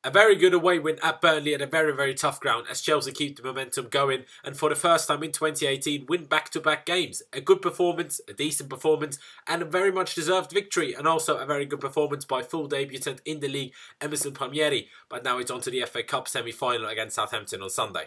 A very good away win at Burnley at a very tough ground as Chelsea keep the momentum going and for the first time in 2018 win back-to-back games. A good performance, a decent performance and a very much deserved victory, and also a very good performance by full debutant in the league Emerson. But now it's on to the FA Cup semi-final against Southampton on Sunday.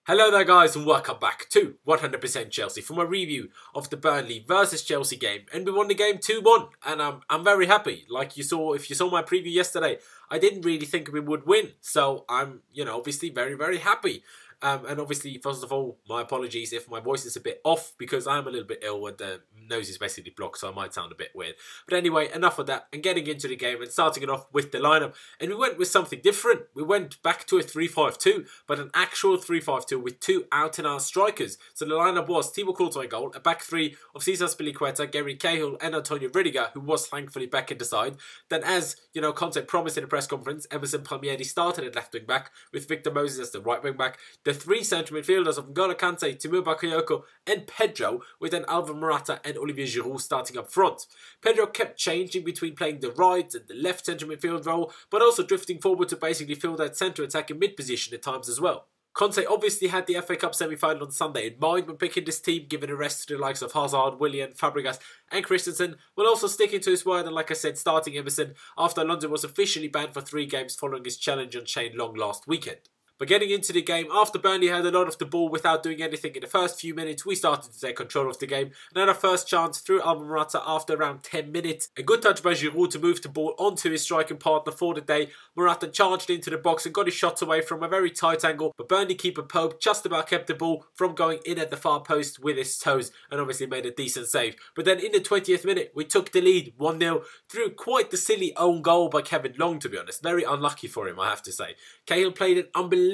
Hello there guys and welcome back to 100% Chelsea for my review of the Burnley versus Chelsea game, and we won the game 2-1 and I'm very happy. Like you saw, if you saw my preview yesterday, I didn't really think we would win, so I'm obviously very happy. And obviously, first of all, my apologies if my voice is a bit off because I'm a little bit ill and the nose is basically blocked, so I might sound a bit weird. But anyway, enough of that and getting into the game and starting it off with the lineup. And we went with something different. We went back to a 3-5-2, but an actual 3-5-2 with two out-and-out strikers. So the lineup was Thibaut Courtois in goal, a back three of Cesar Azpilicueta, Gary Cahill and Antonio Rudiger, who was thankfully back in the side. Then as, Conte promised in the press conference, Emerson started at left wing back with Victor Moses as the right wing back. The three central midfielders of N'Golo Kante, Timu Bakayoko and Pedro, with then Alvaro Morata and Olivier Giroud starting up front. Pedro kept changing between playing the right and the left central midfield role, but also drifting forward to basically fill that centre attacking mid position at times as well. Conte obviously had the FA Cup semi-final on Sunday in mind when picking this team, giving a rest to the likes of Hazard, Willian, Fabregas and Christensen, while also sticking to his word and, like I said, starting Emerson after London was officially banned for 3 games following his challenge on Shane Long last weekend. But getting into the game, after Burnley had a lot of the ball without doing anything in the first few minutes, we started to take control of the game. And had our first chance through Alvaro Morata after around 10 minutes. A good touch by Giroud to move the ball onto his striking partner for the day. Morata charged into the box and got his shots away from a very tight angle. But Burnley keeper Pope just about kept the ball from going in at the far post with his toes and obviously made a decent save. But then in the 20th minute, we took the lead 1-0 through quite the silly own goal by Kevin Long, to be honest. Very unlucky for him, I have to say. Cahill played an unbelievable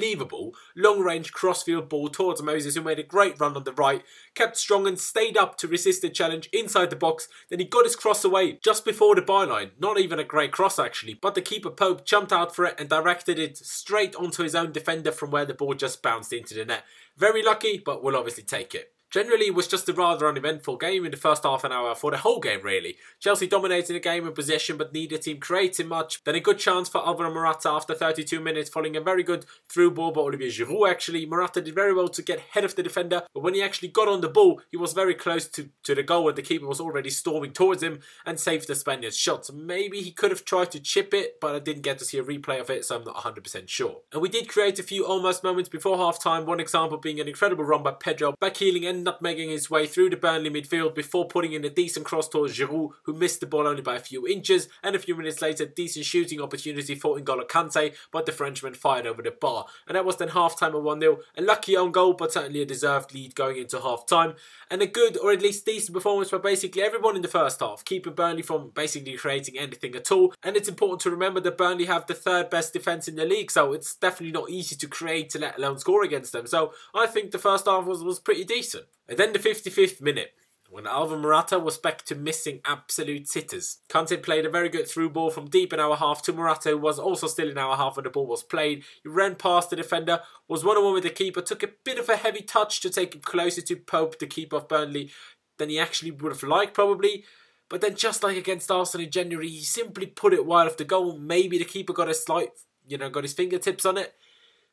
long-range crossfield ball towards Moses, who made a great run on the right, kept strong and stayed up to resist the challenge inside the box. Then he got his cross away just before the byline. Not even a great cross actually, but the keeper Pope jumped out for it and directed it straight onto his own defender from where the ball just bounced into the net. Very lucky, but we'll obviously take it. Generally, it was just a rather uneventful game in the first half an hour for the whole game, really. Chelsea dominating the game in possession, but neither team creating much. Then a good chance for Alvaro Morata after 32 minutes, following a very good through ball by Olivier Giroud, actually. Morata did very well to get ahead of the defender, but when he actually got on the ball, he was very close to the goal and the keeper was already storming towards him and saved the Spaniard's shot. So maybe he could have tried to chip it, but I didn't get to see a replay of it, so I'm not 100% sure. And we did create a few almost moments before half-time, one example being an incredible run by Pedro, back-heeling and nutmegging his way through the Burnley midfield before putting in a decent cross towards Giroud, who missed the ball only by a few inches, and a few minutes later, decent shooting opportunity for N'Golo Kante, but the Frenchman fired over the bar. And that was then half-time at 1-0, a lucky own goal, but certainly a deserved lead going into half-time, and a good, or at least decent performance by basically everyone in the first half, keeping Burnley from basically creating anything at all. And it's important to remember that Burnley have the 3rd best defence in the league, so it's definitely not easy to create, let alone score against them. So I think the first half was pretty decent. And then the 55th minute, when Alvaro Morata was back to missing absolute sitters. Kante played a very good through ball from deep in our half to Morata, who was also still in our half when the ball was played. He ran past the defender, was 1-on-1 with the keeper, took a bit of a heavy touch to take him closer to Pope, the keeper of Burnley, than he actually would have liked probably. But then just like against Arsenal in January, he simply put it wide of the goal. Maybe the keeper got a slight, got his fingertips on it.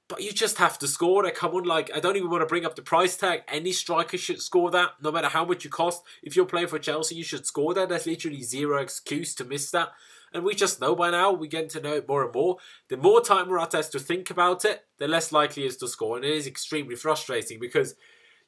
But you just have to score it. Come on, I don't even want to bring up the price tag. Any striker should score that, no matter how much you cost. If you're playing for Chelsea, you should score that. There's literally zero excuse to miss that. And we just know by now, we get to know it more and more. The more time Morata has to think about it, the less likely he is to score. And it is extremely frustrating because,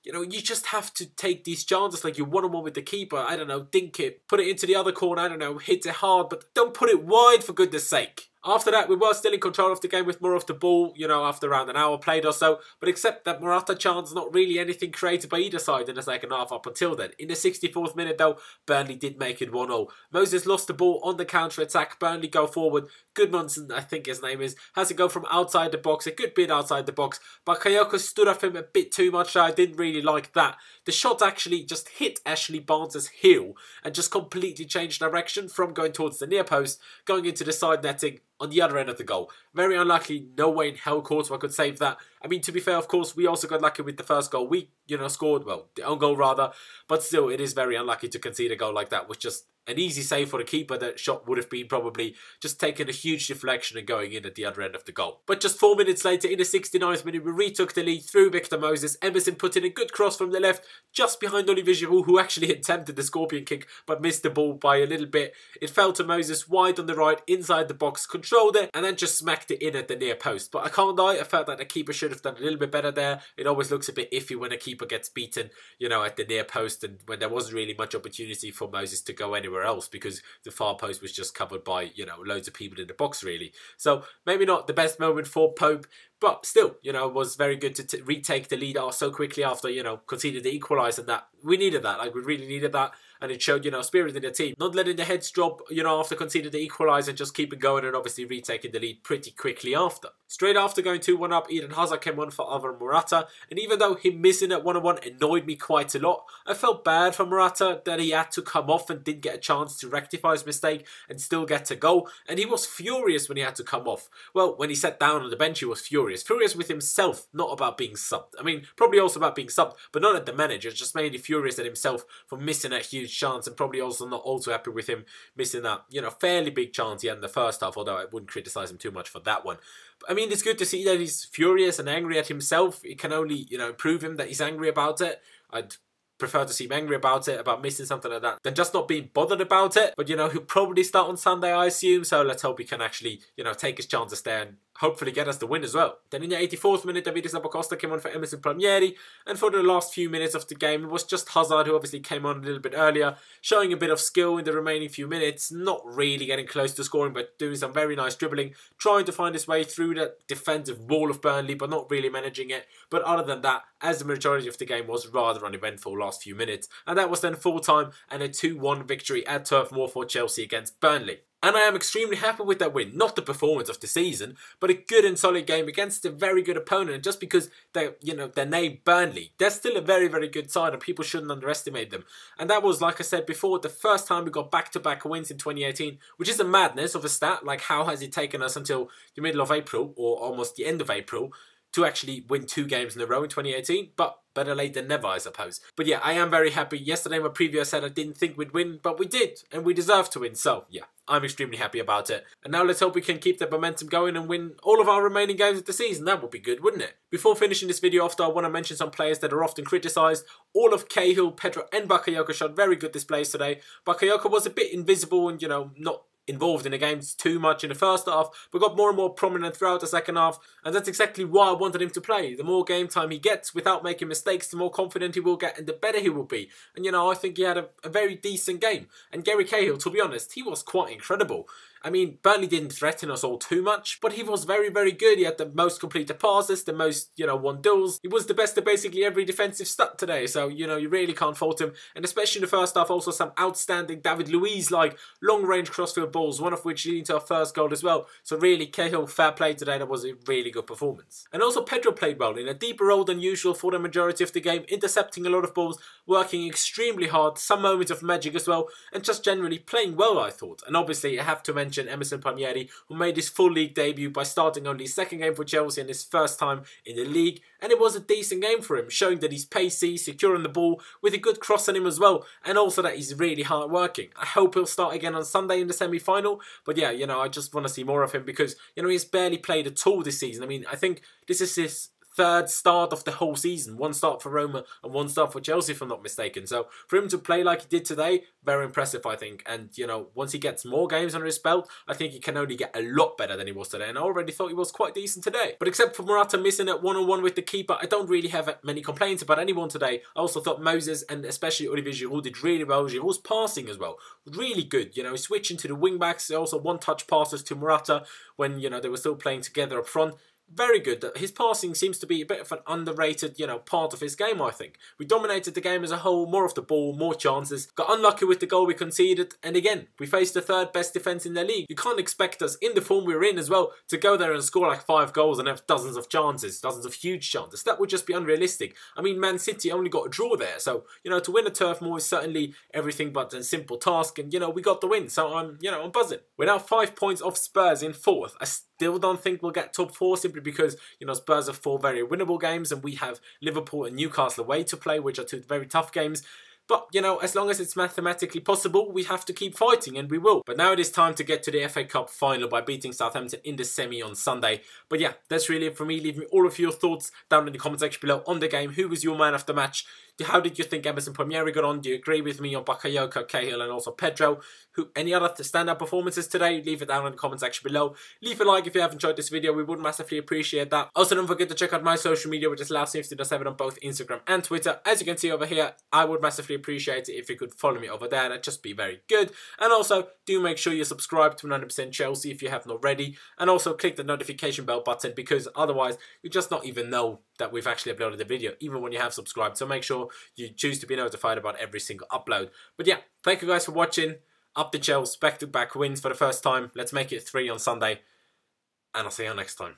you just have to take these chances like you're 1-on-1 with the keeper. I don't know, dink it, put it into the other corner, I don't know, hit it hard, but don't put it wide for goodness sake. After that, we were still in control of the game with more of the ball, after around an hour played or so. But except that Morata chance, not really anything created by either side in the second half up until then. In the 64th minute though, Burnley did make it 1-0. Moses lost the ball on the counter-attack. Burnley go forward. Goodmanson, I think his name is, has to go from outside the box, a good bit outside the box. Bakayoko stood off him a bit too much, so I didn't really like that. The shot actually just hit Ashley Barnes' heel and just completely changed direction from going towards the near post, going into the side netting on the other end of the goal. Very unlucky, no way in hell Courtois could save that. I mean, to be fair, of course, we also got lucky with the first goal we, scored, well, the own goal rather, but still, it is very unlucky to concede a goal like that with just an easy save for the keeper. That shot would have been probably just taking a huge deflection and going in at the other end of the goal. But just 4 minutes later, in the 69th minute, we retook the lead through Victor Moses. Emerson put in a good cross from the left, just behind Olivier Giroud, who actually attempted the scorpion kick, but missed the ball by a little bit. It fell to Moses wide on the right, inside the box, controlled it, and then just smacked it in at the near post. But I can't lie, I felt that the keeper should have done a little bit better there. It always looks a bit iffy when a keeper gets beaten, you know, at the near post, and when there wasn't really much opportunity for Moses to go anywhere else because the far post was just covered by, you know, loads of people in the box really. So maybe not the best moment for Pope, but still, you know, it was very good to retake the lead so quickly after, you know, conceded the equaliser, and that we needed that. Like, we really needed that. And it showed, you know, spirit in the team. Not letting the heads drop, you know, after conceding the equaliser, and just keeping going, and obviously retaking the lead pretty quickly after. Straight after going 2-1 up, Eden Hazard came on for Alvaro Morata. And even though him missing at 1-on-1 annoyed me quite a lot, I felt bad for Morata that he had to come off and didn't get a chance to rectify his mistake and still get a goal. And he was furious when he had to come off. Well, when he sat down on the bench, he was furious. Furious with himself, not about being subbed. I mean, probably also about being subbed, but not at the manager. Just mainly furious at himself for missing that huge chance, and probably also not also happy with him missing that, you know, fairly big chance he had in the first half, although I wouldn't criticise him too much for that one. But, I mean, it's good to see that he's furious and angry at himself. It can only, you know, prove him that he's angry about it. I'd prefer to see him angry about it, about missing something like that, than just not being bothered about it. But, you know, he'll probably start on Sunday, I assume, so let's hope he can actually, you know, take his chances there and hopefully get us the win as well. Then in the 84th minute, David Zappacosta came on for Emerson Palmieri, and for the last few minutes of the game, it was just Hazard who obviously came on a little bit earlier, showing a bit of skill in the remaining few minutes, not really getting close to scoring, but doing some very nice dribbling, trying to find his way through that defensive wall of Burnley, but not really managing it. But other than that, as the majority of the game was rather uneventful last few minutes, and that was then full time and a 2-1 victory at Turf Moor for Chelsea against Burnley. And I am extremely happy with that win. Not the performance of the season, but a good and solid game against a very good opponent. And just because they, you know, they're named Burnley, they're still a very, very good side, and people shouldn't underestimate them. And that was, like I said before, the first time we got back-to-back wins in 2018, which is a madness of a stat. Like, how has it taken us until the middle of April, or almost the end of April, to actually win 2 games in a row in 2018, but better late than never, I suppose. But yeah, I am very happy. Yesterday in my preview I said I didn't think we'd win, but we did, and we deserve to win, so yeah, I'm extremely happy about it. And now let's hope we can keep the momentum going and win all of our remaining games of the season. That would be good, wouldn't it? Before finishing this video off, though, I want to mention some players that are often criticised. All of Cahill, Pedro and Bakayoko showed very good displays today. Bakayoko was a bit invisible and, you know, not involved in the games too much in the first half, but got more and more prominent throughout the second half, and that's exactly why I wanted him to play. The more game time he gets without making mistakes, the more confident he will get and the better he will be. And, you know, I think he had a very decent game. And Gary Cahill, to be honest, he was quite incredible. I mean, Burnley didn't threaten us all too much, but he was very, very good. He had the most completed passes, the most, you know, won duels. He was the best at basically every defensive stat today, so, you know, you really can't fault him. And especially in the first half, also some outstanding David Luiz-like long-range crossfield balls, one of which leading to our first goal as well. So really, Cahill, fair play today. That was a really good performance. And also Pedro played well in a deeper role than usual for the majority of the game, intercepting a lot of balls, working extremely hard, some moments of magic as well, and just generally playing well, I thought. And obviously, I have to mention Emerson Palmieri, who made his full league debut by starting only his second game for Chelsea and his first time in the league, and it was a decent game for him, showing that he's pacey, secure on the ball, with a good cross on him as well, and also that he's really hard working. I hope he'll start again on Sunday in the semi-final, but yeah, you know, I just want to see more of him because, you know, he's barely played at all this season. I mean, I think this is his third start of the whole season. 1 start for Roma and 1 start for Chelsea, if I'm not mistaken. So for him to play like he did today, very impressive, I think. And, you know, once he gets more games under his belt, I think he can only get a lot better than he was today. And I already thought he was quite decent today. But except for Morata missing at 1-on-1 with the keeper, I don't really have many complaints about anyone today. I also thought Moses and especially Olivier Giroud did really well. Giroud's passing as well, really good. You know, switching to the wing backs, also one-touch passes to Morata when, you know, they were still playing together up front. Very good. His passing seems to be a bit of an underrated, you know, part of his game, I think. We dominated the game as a whole, more of the ball, more chances. Got unlucky with the goal we conceded. And again, we faced the 3rd best defence in the league. You can't expect us, in the form we were in as well, to go there and score like 5 goals and have dozens of chances, dozens of huge chances. That would just be unrealistic. I mean, Man City only got a draw there. So, you know, to win a Turf Moor is certainly everything but a simple task. And, you know, we got the win. So I'm buzzing. We're now 5 points off Spurs in 4th. I still don't think we'll get top 4 simply because, you know, Spurs have 4 very winnable games and we have Liverpool and Newcastle away to play, which are 2 very tough games. But, you know, as long as it's mathematically possible, we have to keep fighting, and we will. But now it is time to get to the FA Cup final by beating Southampton in the semi on Sunday. But yeah, that's really it for me. Leave me all of your thoughts down in the comment section below on the game. Who was your man of the match? How did you think Emerson got on? Do you agree with me on Bakayoko, Cahill and also Pedro? Any other standout performances today? Leave it down in the comment section below. Leave a like if you have enjoyed this video. We would massively appreciate that. Also, don't forget to check out my social media, which is Laurenz on both Instagram and Twitter. As you can see over here, I would massively appreciate it if you could follow me over there. That'd just be very good. And also, do make sure you subscribe to 100% Chelsea if you haven't already. And also, click the notification bell button, because otherwise, you just not even know that we've actually uploaded the video, even when you have subscribed. So make sure you choose to be notified about every single upload. But yeah, thank you guys for watching. Up the Chelsea, back-to-back wins for the first time. Let's make it 3 on Sunday. And I'll see you next time.